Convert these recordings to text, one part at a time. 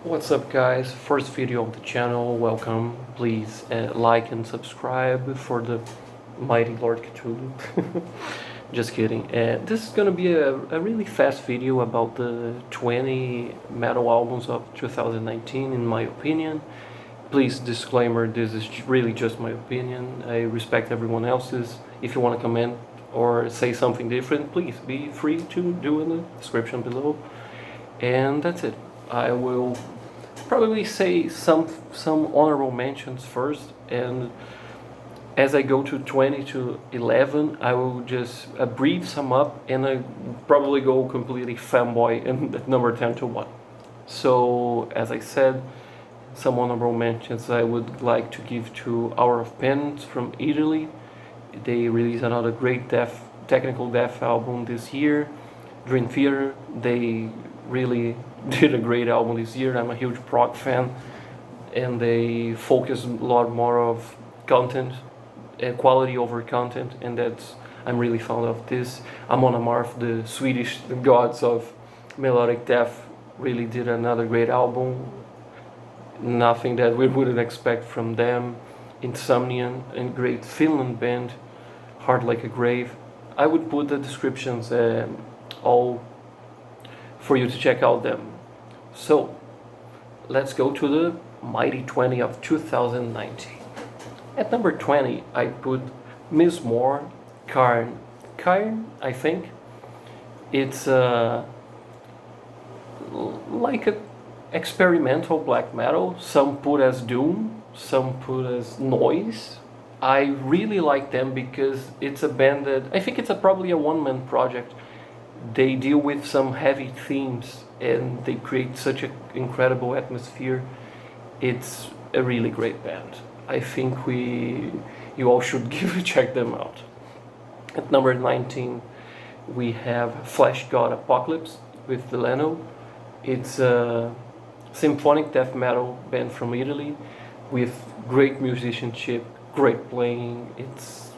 What's up guys, first video of the channel, welcome. Please like and subscribe for the mighty Lord Cthulhu. Just kidding. This is gonna be a really fast video about the 20 metal albums of 2019 in my opinion. Please disclaimer, this is really just my opinion. I respect everyone else's. If you want to comment or say something different, please be free to do in the description below. And that's it. I will probably say some honorable mentions first, and as I go to 20 to 11, I will just brief sum up, and I probably go completely fanboy in at number 10 to 1. So, as I said, some honorable mentions I would like to give to Hour of Penance from Italy. They released another great technical death album this year. Dream Theater, they really did a great album this year. I'm a huge prog fan, and they focus a lot more of content, quality over content, and that's I'm really fond of this. Amon Amarth, the Swedish gods of melodic death, really did another great album. Nothing that we wouldn't expect from them. Insomnian, a great Finland band, Hard Like a Grave. I would put the descriptions all for you to check out them. So, let's go to the mighty 20 of 2019. At number 20, I put Mizmor, Cairn. Cairn, I think. It's like a experimental black metal. Some put as doom, some put as noise. I really like them because it's a band that I think it's probably a one-man project. They deal with some heavy themes and they create such an incredible atmosphere. It's a really great band. I think you all should check them out. At number 19, we have Fleshgod Apocalypse with Veleno. It's a symphonic death metal band from Italy with great musicianship, great playing. It's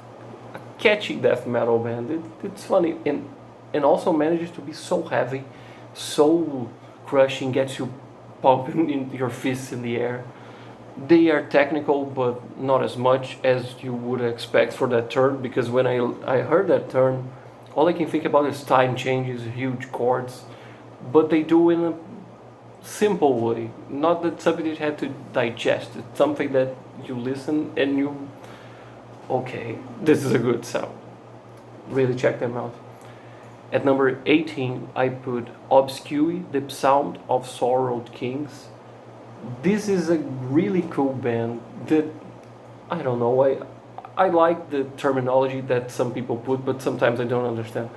a catchy death metal band. It's funny and also manages to be so heavy, so crushing, gets you pumping in your fists in the air. They are technical, but not as much as you would expect for that term, because when I heard that term, all I can think about is time changes, huge chords, but they do in a simple way. Not that something that you had to digest. It's something that you listen and you, okay, this is a good sound. Really check them out. At number 18, I put Obsequiae, the Sound of Sorrowed Kings. This is a really cool band that, I don't know, I like the terminology that some people put, but sometimes I don't understand.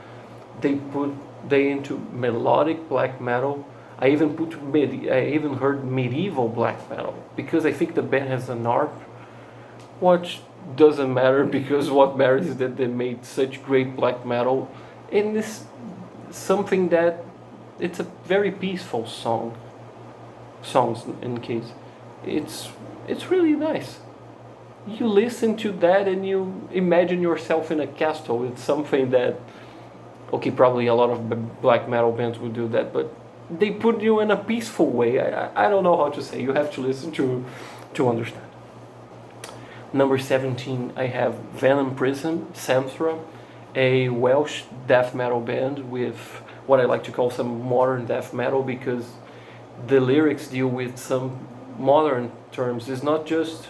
They into melodic black metal. I even heard medieval black metal, because I think the band has an harp, which doesn't matter, because what matters is that they made such great black metal. And this something that it's a very peaceful songs in case. It's really nice. You listen to that and you imagine yourself in a castle. It's something that, okay, probably a lot of black metal bands would do that, but they put you in a peaceful way. I don't know how to say. You have to listen to understand. Number 17, I have Venom Prison, Samsara, a Welsh death metal band with what I like to call some modern death metal, because the lyrics deal with some modern terms. It's not just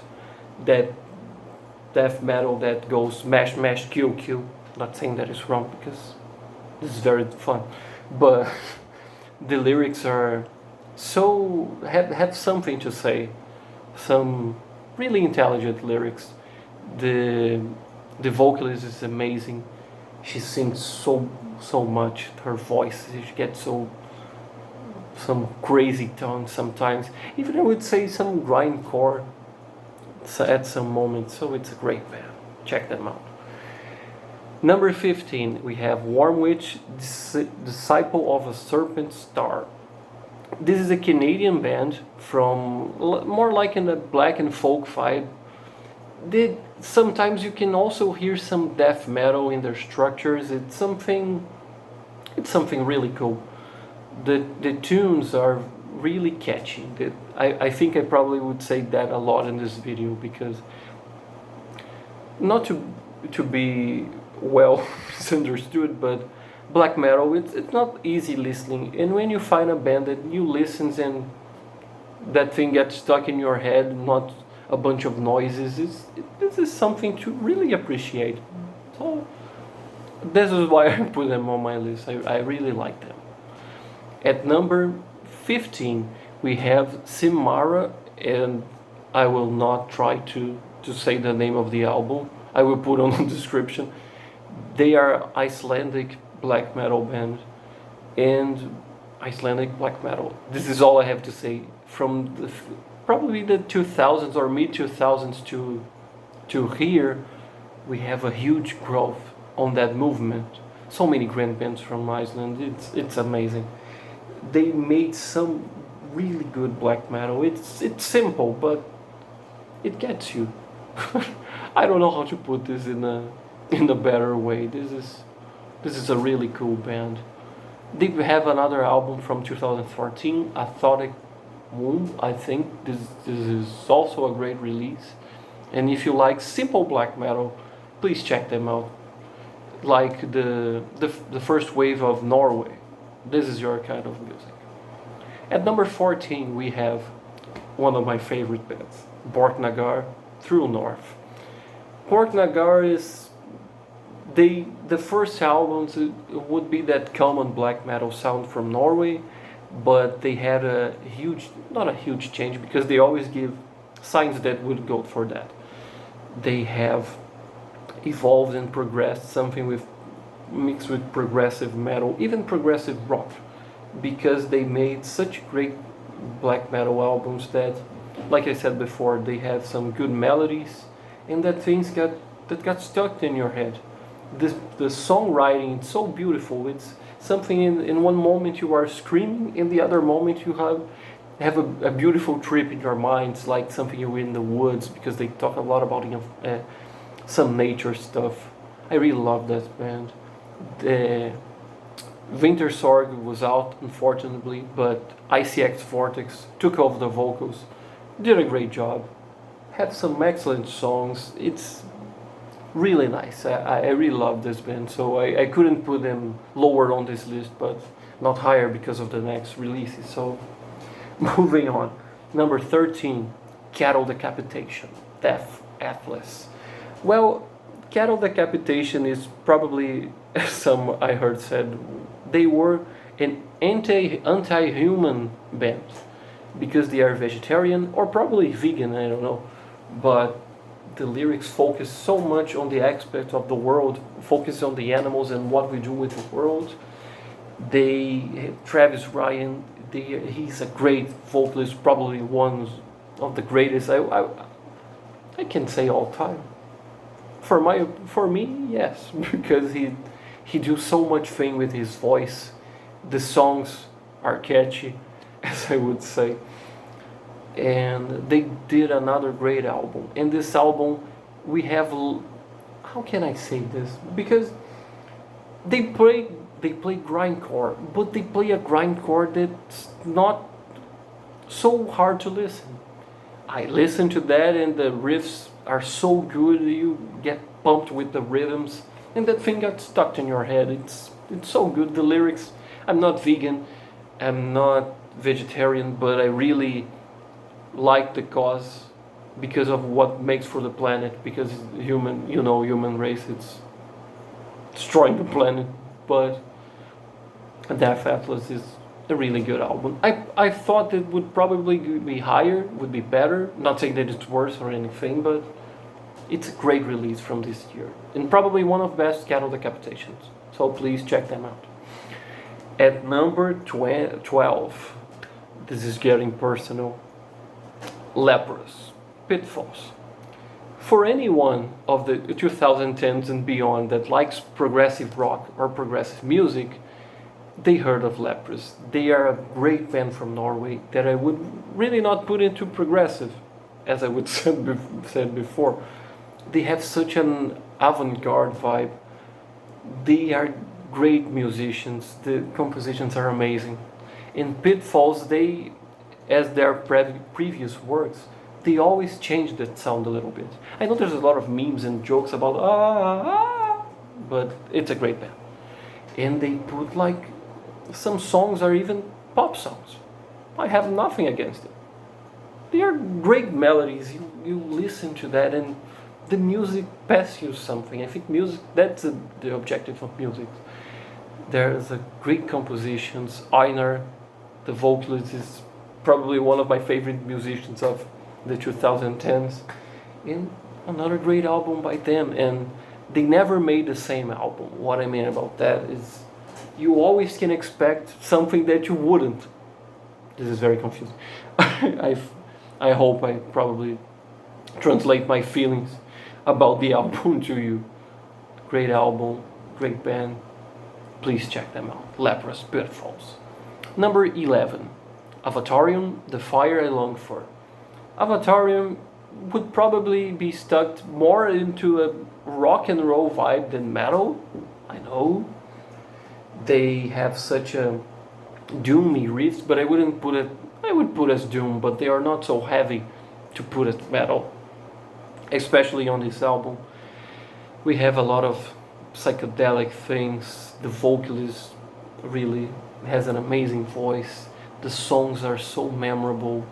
that death metal that goes smash, smash, kill, kill. Not saying that is wrong, because this is very fun, but the lyrics are so have something to say, some really intelligent lyrics. The vocalist is amazing. She sings so much. Her voice, she gets some crazy tones sometimes. Even I would say some grindcore at some moments. So it's a great band. Check them out. Number 15, we have Wormwitch, Disciple of a Serpent Star. This is a Canadian band from more like in the black and folk vibe. Sometimes you can also hear some death metal in their structures. It's something really cool. The tunes are really catchy. I think I probably would say that a lot in this video, because not to be well misunderstood, but black metal, it's not easy listening, and when you find a band that you listen and that thing gets stuck in your head, not a bunch of noises, this is something to really appreciate. So this is why I put them on my list. I really like them. At number 15 we have Sinmara, and I will not try to say the name of the album. I will put on the description. They are Icelandic black metal band, and Icelandic black metal. This is all I have to say. From probably the 2000s or mid 2000s to here, we have a huge growth on that movement. So many great bands from Iceland. It's amazing. They made some really good black metal. It's simple, but it gets you. I don't know how to put this in a better way. This is a really cool band. They have another album from 2014, Athletic Womb. I think this is also a great release. And if you like simple black metal, please check them out. Like the first wave of Norway. This is your kind of music. At number 14 we have one of my favorite bands, Borknagar, True North. Borknagar is the first albums would be that common black metal sound from Norway, but they had not a huge change, because they always give signs that would go for that. They have evolved and progressed something with mixed with progressive metal, even progressive rock, because they made such great black metal albums that, like I said before, they have some good melodies, and that things got stuck in your head. The songwriting is so beautiful. It's something in one moment you are screaming, in the other moment you have a beautiful trip in your mind. It's like something you're in the woods, because they talk a lot about some nature stuff. I really love that band. The Winter Sorg was out, unfortunately, but ICX Vortex took over the vocals, did a great job, had some excellent songs. It's really nice. I really love this band, so I couldn't put them lower on this list, but not higher because of the next releases. So moving on, number 13, Cattle Decapitation, Death Atlas. Well, Cattle Decapitation is probably, as some I heard said, they were an anti-human band, because they are vegetarian or probably vegan, I don't know, but the lyrics focus so much on the aspect of the world, focus on the animals and what we do with the world. Travis Ryan, he's a great vocalist, probably one of the greatest, I can say all time. For me, yes, because he do so much thing with his voice. The songs are catchy, as I would say. And they did another great album. In this album, we have, how can I say this? Because they play grindcore, but they play a grindcore that's not so hard to listen. I listen to that, and the riffs are so good, you get pumped with the rhythms, and that thing got stuck in your head. It's so good. The lyrics, I'm not vegan, I'm not vegetarian, but I really like the cause because of what makes for the planet, because human race, it's destroying the planet. But Death Atlas is a really good album. I thought it would probably be higher, would be better, not saying that it's worse or anything, but it's a great release from this year, and probably one of the best Cattle Decapitations, so please check them out. At number 12, this is getting personal, Leprous, Pitfalls. For anyone of the 2010s and beyond that likes progressive rock or progressive music, they heard of Leprous. They are a great band from Norway that I would really not put into progressive, as I would said before. They have such an avant-garde vibe. They are great musicians. The compositions are amazing. In Pitfalls, they as their previous works, they always change that sound a little bit. I know there's a lot of memes and jokes about but it's a great band. And they put like, some songs are even pop songs. I have nothing against it. They are great melodies. You listen to that and the music passes you something. I think music, that's the objective of music. There's a great compositions. Einar, the vocalist, is probably one of my favorite musicians of the 2010s. And another great album by them. And they never made the same album. What I mean about that is you always can expect something that you wouldn't. This is very confusing. I hope I probably translate my feelings about the album to you. Great album, great band. Please check them out. Leprous, Pitfalls. Number 11. Avatarium, The Fire I Long For. Avatarium would probably be stuck more into a rock and roll vibe than metal. I know. They have such a doomy riffs, but I wouldn't put it, I would put as doom, but they are not so heavy to put as metal. Especially on this album. We have a lot of psychedelic things. The vocalist really has an amazing voice. The songs are so memorable.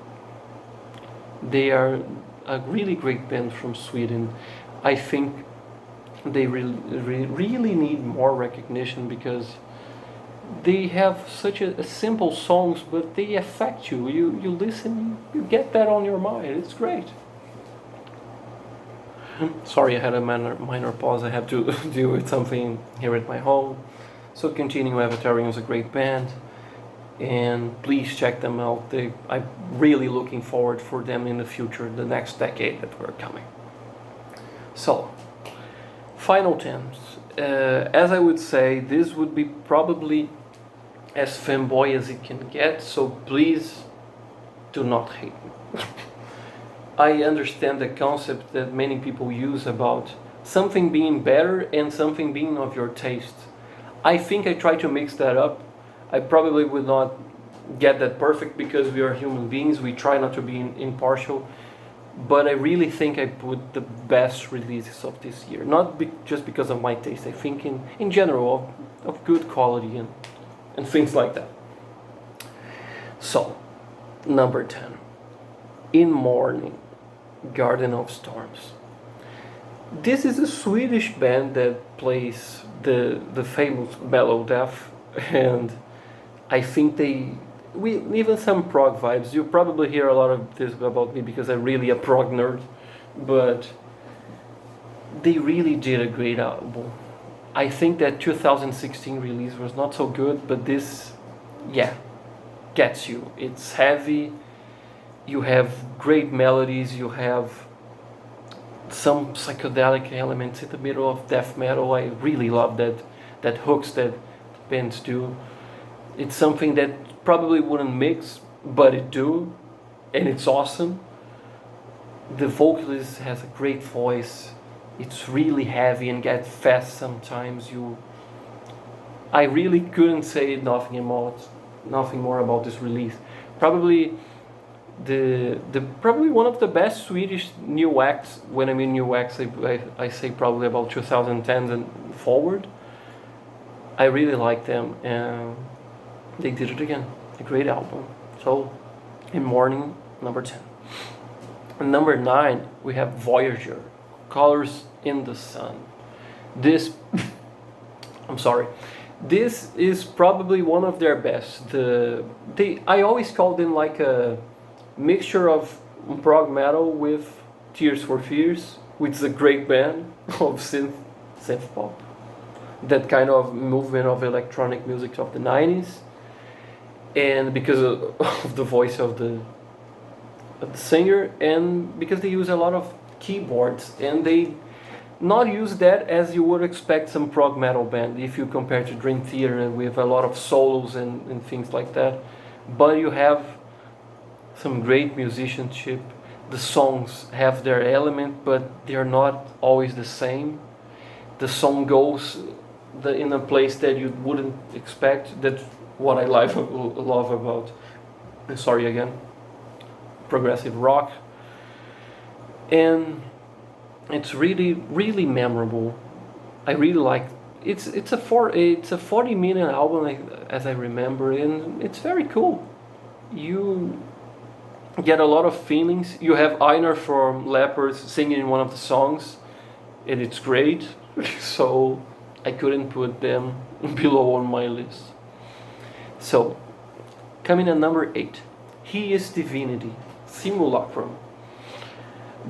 They are a really great band from Sweden. I think they really need more recognition because they have such a simple songs, but they affect you. You listen, you get that on your mind. It's great. Sorry, I had a minor pause. I have to deal with something here at my home. So continue, Avatarium is a great band. And please check them out. I'm really looking forward for them in the future, the next decade that we're coming. So, final 10s. As I would say, this would be probably as fanboy as it can get, so please do not hate me. I understand the concept that many people use about something being better and something being of your taste. I think I try to mix that up. I probably would not get that perfect because we are human beings. We try not to be impartial. But I really think I put the best releases of this year. Not just because of my taste. I think in general of good quality and things like that. So, number 10. In Mourning, Garden of Storms. This is a Swedish band that plays the famous mellow death, and I think even some prog vibes. You probably hear a lot of this about me because I'm really a prog nerd, but they really did a great album. I think that 2016 release was not so good, but this, gets you. It's heavy. You have great melodies. You have some psychedelic elements in the middle of death metal. I really love that hooks that bands do. It's something that probably wouldn't mix, but it do, and it's awesome. The vocalist has a great voice. It's really heavy and gets fast sometimes. I really couldn't say nothing more about this release. Probably probably one of the best Swedish new acts. When I mean new acts, I say probably about 2010 and forward. I really like them, and they did it again. A great album. So, In Mourning, number 10. And number 9, we have Voyager, Colors in the Sun. This, I'm sorry, this is probably one of their best. I always call them like a mixture of prog metal with Tears for Fears, which is a great band of synth pop. That kind of movement of electronic music of the 90s. And because of the voice of the singer, and because they use a lot of keyboards, and they not use that as you would expect some prog metal band if you compare to Dream Theater with a lot of solos and things like that. But you have some great musicianship. The songs have their element, but they are not always the same. The song goes in a place that you wouldn't expect. That's what I love about. Sorry again. progressive rock, and it's really really memorable. I really like. It's a 40-minute album, as I remember, and it's very cool. You get a lot of feelings. You have Einar from Leprous singing in one of the songs, and it's great. So I couldn't put them below on my list. So, coming at number 8, Hideous Divinity, Simulacrum.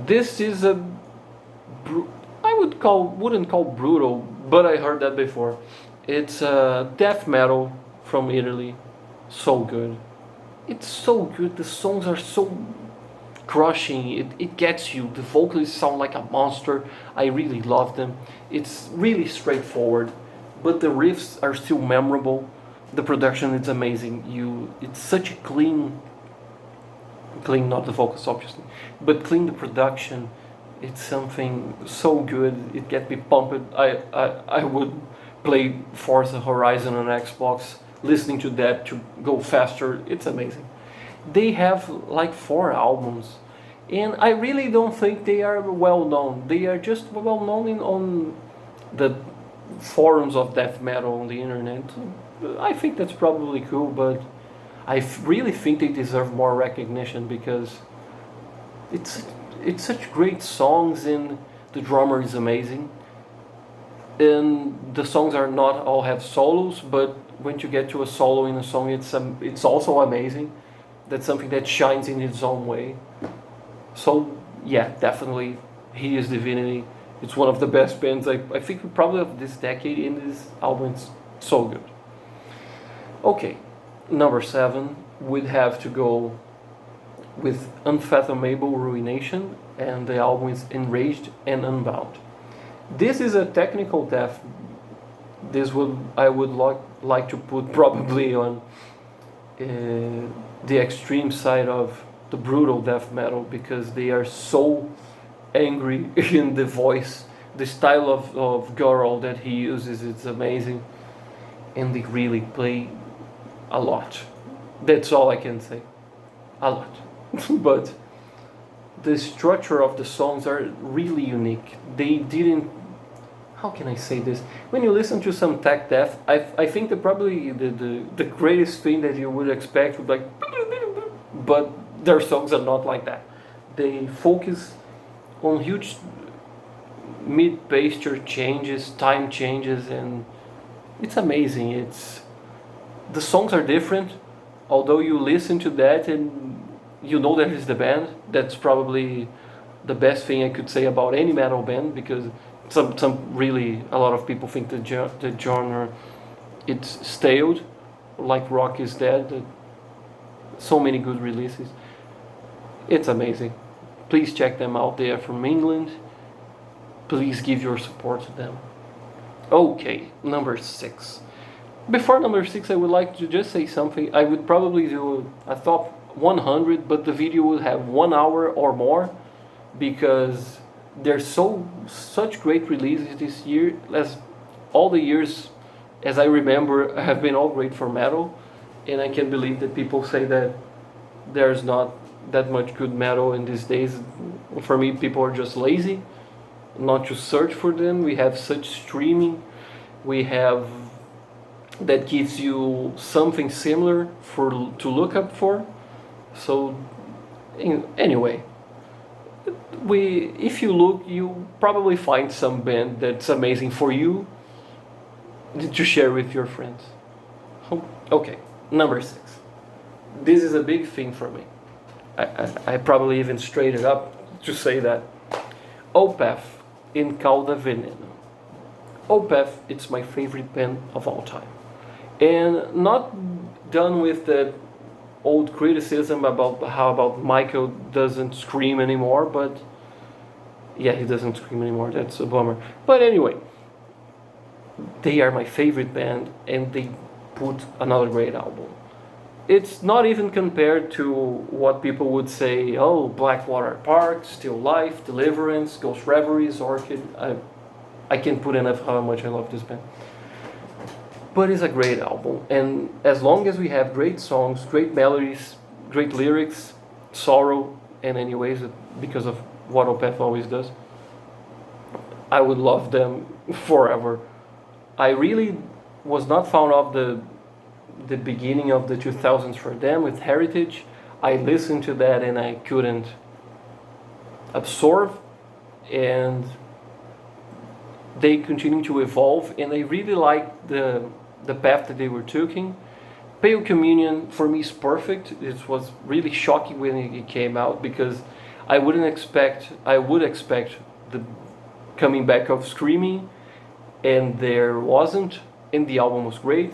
This is a wouldn't call brutal, but I heard that before. It's death metal from Italy. So good. It's so good. The songs are so crushing. It gets you. The vocalists sound like a monster. I really love them. It's really straightforward, but the riffs are still memorable. The production is amazing. It's such a clean, not the vocals obviously, but clean the production. It's something so good. It gets me pumped. I would play Forza Horizon on Xbox, listening to that to go faster. It's amazing. They have like 4 albums, and I really don't think they are well known. They are just well known on the forums of death metal on the internet. I think that's probably cool, but I really think they deserve more recognition because it's such great songs, and the drummer is amazing. And the songs are not all have solos, but when you get to a solo in a song, it's also amazing. That's something that shines in its own way. So yeah, definitely Hideous Divinity. It's one of the best bands I think probably of this decade, in this album. It's so good. Okay, number 7 would have to go with Unfathomable Ruination, and the album is Enraged and Unbound. This is a technical death. I would like to put probably on the extreme side of the brutal death metal, because they are so angry in the voice. The style of guttural that he uses, it's amazing, and they really play a lot. That's all I can say. A lot. But the structure of the songs are really unique. They didn't... How can I say this? When you listen to some tech death, I think that probably the greatest thing that you would expect would be like... But their songs are not like that. They focus on huge mid-pasture changes, time changes, and it's amazing. The songs are different, although you listen to that and you know that it's the band. That's probably the best thing I could say about any metal band, because a lot of people think the genre it's staled, like rock is dead. So many good releases. It's amazing. Please check them out. They are from England. Please give your support to them. Okay, number 6. Before number 6, I would like to just say something. I would probably do a top 100, but the video would have 1 hour or more, because there's such great releases this year. As all the years, as I remember, have been all great for metal, and I can't believe that people say that there's not that much good metal in these days. For me, people are just lazy not to search for them. We have such streaming. We have that gives you something similar to look up for. So anyway, if you look, you probably find some band that's amazing for you to share with your friends. Okay, number 6. This is a big thing for me. I probably even straightened it up to say that. Opeth in Cauda Venenum. Opeth, it's my favorite band of all time. And not done with the old criticism about Michael doesn't scream anymore, but yeah, he doesn't scream anymore, that's a bummer. But anyway, they are my favorite band, and they put another great album. It's not even compared to what people would say, oh, Blackwater Park, Still Life, Deliverance, Ghost Reveries, Orchid. I can't put enough how much I love this band. But it's a great album, and as long as we have great songs, great melodies, great lyrics, sorrow, and anyways, because of what Opeth always does, I would love them forever. I really was not fond of the beginning of the 2000s for them with Heritage. I listened to that and I couldn't absorb, and they continue to evolve, and I really like the path that they were taking. Pale Communion for me is perfect. It was really shocking when it came out, because I would expect the coming back of Screaming, and there wasn't, and the album was great.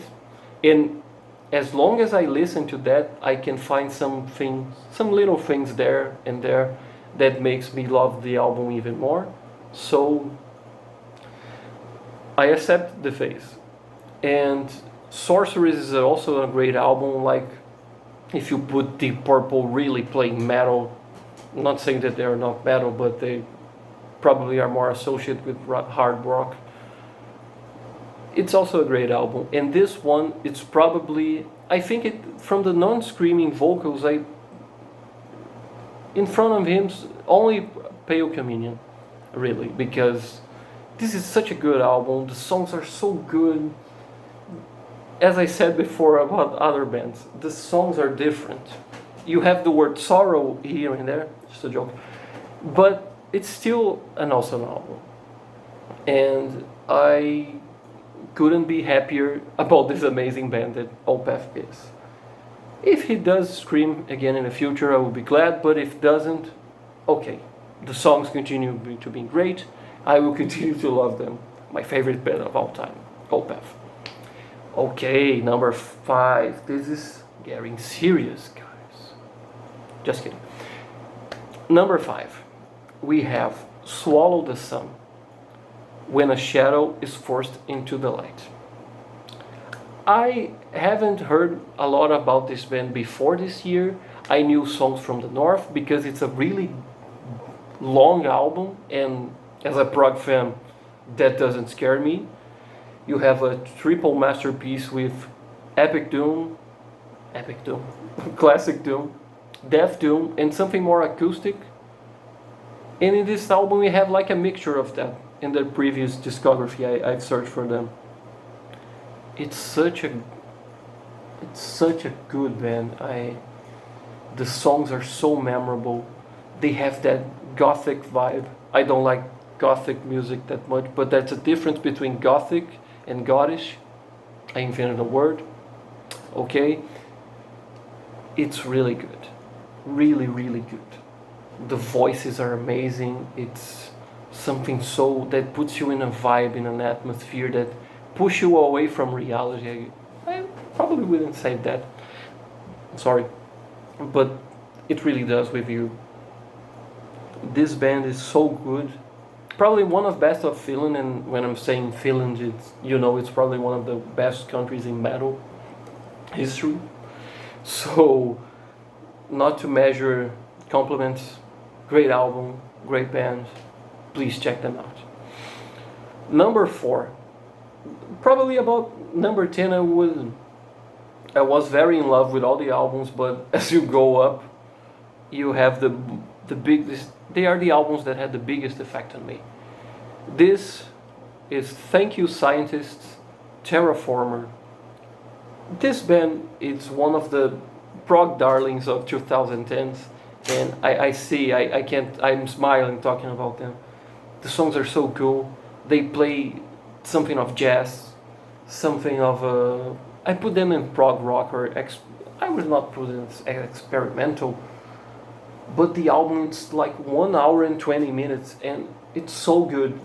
And as long as I listen to that, I can find some little things there and there that makes me love the album even more. So I accept the phase. And Sorceress is also a great album. Like, if you put Deep Purple really playing metal, I'm not saying that they are not metal, but they probably are more associated with hard rock. It's also a great album. And this one, it's probably, I think it, from the non-screaming vocals, in front of him, only Pale Communion, really, because this is such a good album. The songs are so good. As I said before about other bands, the songs are different. You have the word sorrow here and there, just a joke, but it's still an awesome album. And I couldn't be happier about this amazing band that Opeth is. If he does Scream again in the future, I will be glad, but if doesn't, okay. The songs continue to be great. I will continue to love them. My favorite band of all time, Opeth. Okay, number 5. This is getting serious, guys. Just kidding. Number 5. We have Swallow the Sun, When a Shadow is Forced into the Light. I haven't heard a lot about this band before this year. I knew songs from the North because it's a really long album, and as a prog fan, that doesn't scare me. You have a triple masterpiece with Epic Doom, Classic Doom, Death Doom, and something more acoustic. And in this album we have like a mixture of that. In their previous discography, I've searched for them. It's such a good band. The songs are so memorable. They have that gothic vibe. I don't like gothic music that much, but that's a difference between gothic and gothish. I invented a word. Okay? It's really good. Really, really good. The voices are amazing. It's something so that puts you in a vibe, in an atmosphere that push you away from reality. I probably wouldn't say that. Sorry. But it really does with you. This band is so good. Probably one of best of Finland, and when I'm saying Finland, it's, it's probably one of the best countries in metal history. So, not to measure compliments, great album, great band. Please check them out. Number 4. Probably about number 10 I was very in love with all the albums, but as you go up, you have the biggest. They are the albums that had the biggest effect on me. This is Thank You Scientists, Terraformer. This band is one of the prog darlings of 2010s, and I'm smiling talking about them. The songs are so cool. They play something of jazz, something of I put them in prog rock, or I would not put it as experimental. But the album, it's like 1 hour and 20 minutes, and it's so good.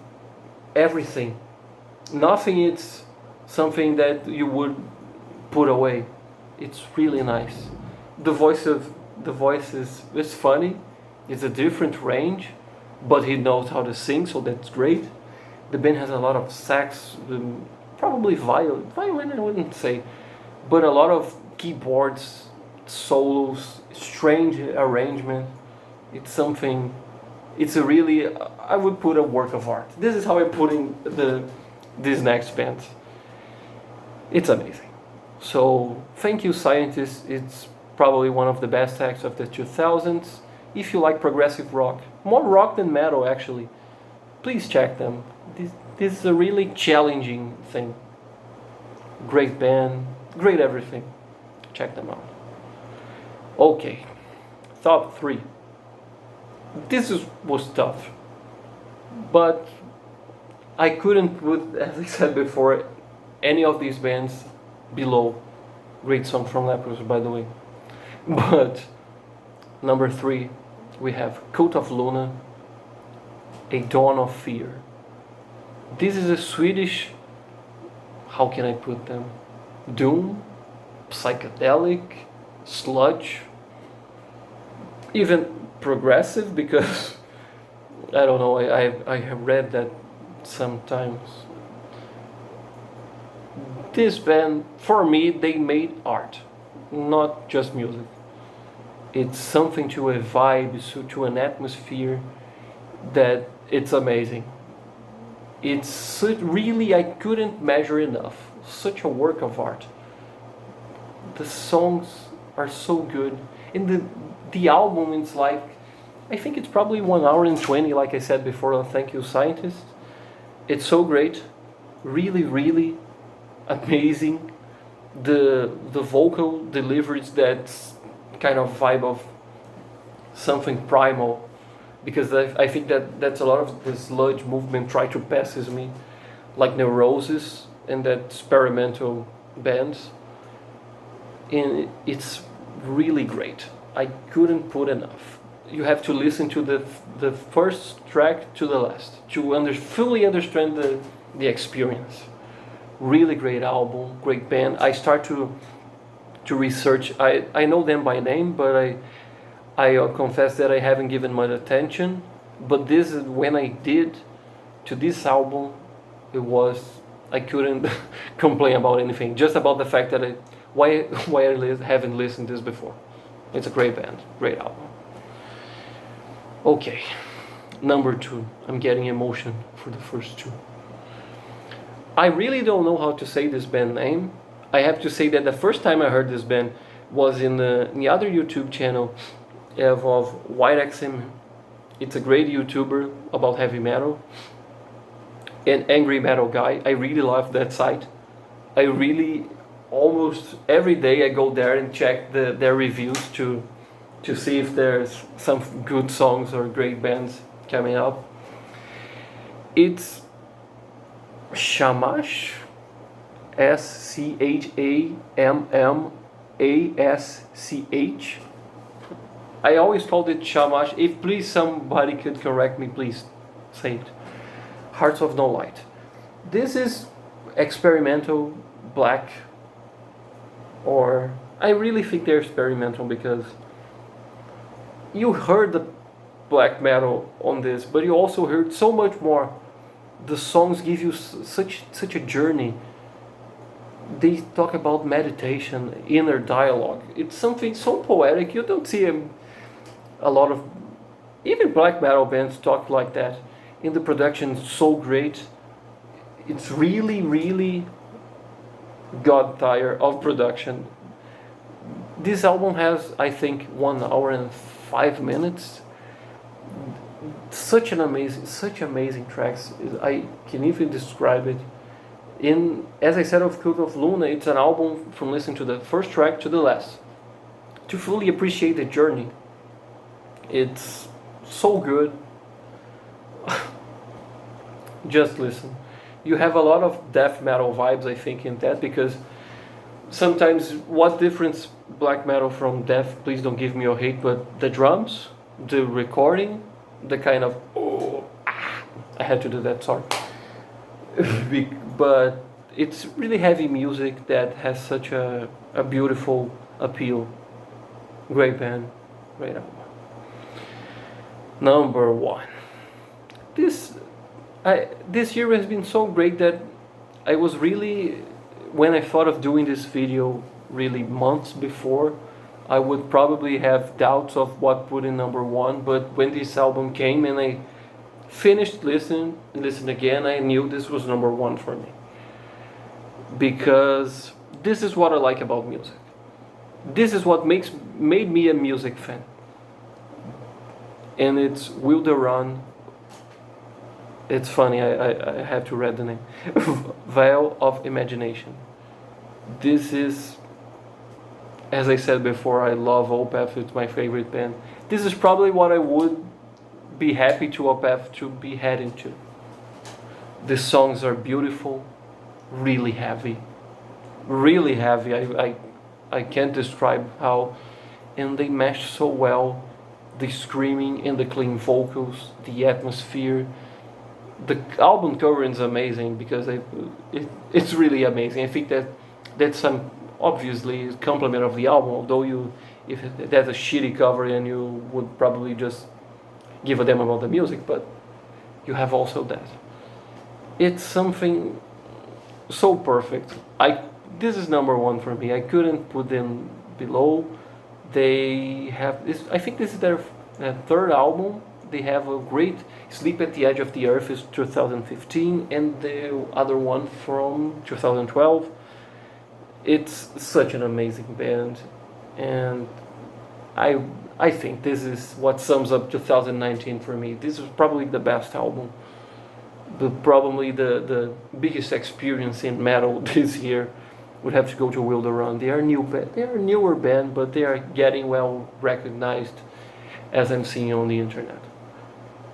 Everything. Nothing is something that you would put away. It's really nice. The voice is funny. It's a different range, but he knows how to sing, so that's great. The band has a lot of sax, probably violin I wouldn't say, but a lot of keyboards, solos, strange arrangement. It's a really, I would put a work of art. This is how I'm putting this next band. It's amazing. So, Thank You Scientists, it's probably one of the best acts of the 2000s. If you like progressive rock, more rock than metal actually, please check them. This is a really challenging thing. Great band, great everything. Check them out. Okay, top 3. Was tough, but I couldn't put, as I said before, any of these bands below. Great song from Leprous, by the way. But number 3, we have Cult of Luna, A Dawn of Fear. This is a Swedish, how can I put them? Doom, psychedelic, sludge, even progressive, because I don't know, I have read that sometimes. This band, for me, they made art, not just music. It's something to a vibe, to an atmosphere that it's amazing. It's really, I couldn't measure enough. Such a work of art. The songs are so good. And the album is like, I think it's probably 1 hour and 20, like I said before, thank you scientist. It's so great. Really, really amazing. The vocal deliveries, that kind of vibe of something primal, because I think that's a lot of the sludge movement try to passes me, like Neurosis and that experimental bands. And it's really great. I couldn't put enough. You have to listen to the first track to the last to fully understand the experience. Really great album, great band. I start to research. I know them by name, but I confess that I haven't given much attention. But this is when I did to this album. I couldn't complain about anything. Just about the fact that why I haven't listened to this before. It's a great band, great album. Okay, number 2. I'm getting emotion for the first 2. I really don't know how to say this band name. I have to say that the first time I heard this band was in the other YouTube channel of White XM. It's a great YouTuber about heavy metal. An angry metal guy. I really love that site. I really, almost every day I go there and check their reviews to see if there's some good songs or great bands coming up. It's Schammasch, Schammasch. I always called it Schammasch. If please somebody could correct me, please say it. Hearts of No Light. This is experimental black, or I really think they're experimental, because you heard the black metal on this, but you also heard so much more. The songs give you such a journey. They talk about meditation, inner dialogue. It's something so poetic. You don't see a lot of, even black metal bands talk like that. In the production, so great. It's really, really god tier of production. This album has, I think, 1 hour and 5 minutes. Such amazing tracks. I can even describe it. As I said of Cult of Luna, it's an album from listening to the first track to the last, to fully appreciate the journey. It's so good. Just listen. You have a lot of death metal vibes, I think, in that, because sometimes what difference black metal from death, please don't give me your hate, but the drums, the recording, the kind of I had to do that, sorry. But it's really heavy music that has such a beautiful appeal. Great band, great album. Number 1. This year has been so great that I was really, when I thought of doing this video really months before, I would probably have doubts of what put in number 1, but when this album came and I finished listened again, I knew this was number 1 for me. Because this is what I like about music. this is what made me a music fan. And it's Wilderon. It's funny, I have to read the name. Veil of Imagination. This is, as I said before, I love Opeth, it's my favorite band. This is probably what I would be happy to Opeth to be heading to. The songs are beautiful, really heavy. Really heavy, I can't describe how, and they mesh so well. The screaming and the clean vocals, the atmosphere. The album cover is amazing because it's really amazing. I think that's some obviously compliment of the album. Although if that's a shitty cover, and you would probably just give a damn about the music, but you have also that. It's something so perfect. This is number one for me. I couldn't put them below. They have this. I think this is their third album. They have a great Sleep at the Edge of the Earth is 2015, and the other one from 2012. It's such an amazing band, and I think this is what sums up 2019 for me. This is probably the best album. Probably the biggest experience in metal this year would have to go to Wilderon. They are a newer band, but they are getting well recognized, as I'm seeing on the internet.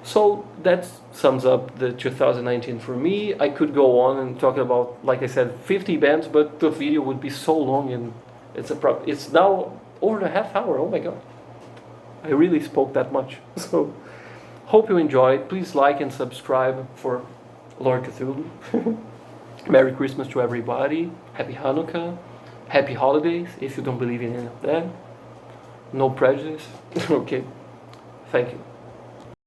So that sums up the 2019 for me. I could go on and talk about, like I said, 50 bands, but the video would be so long, and it's now over a half hour. Oh my god, I really spoke that much. So hope you enjoyed. Please like and subscribe for Lord Cthulhu. Merry Christmas to everybody. Happy Hanukkah. Happy holidays, if you don't believe in any of that. No prejudice. Okay. Thank you.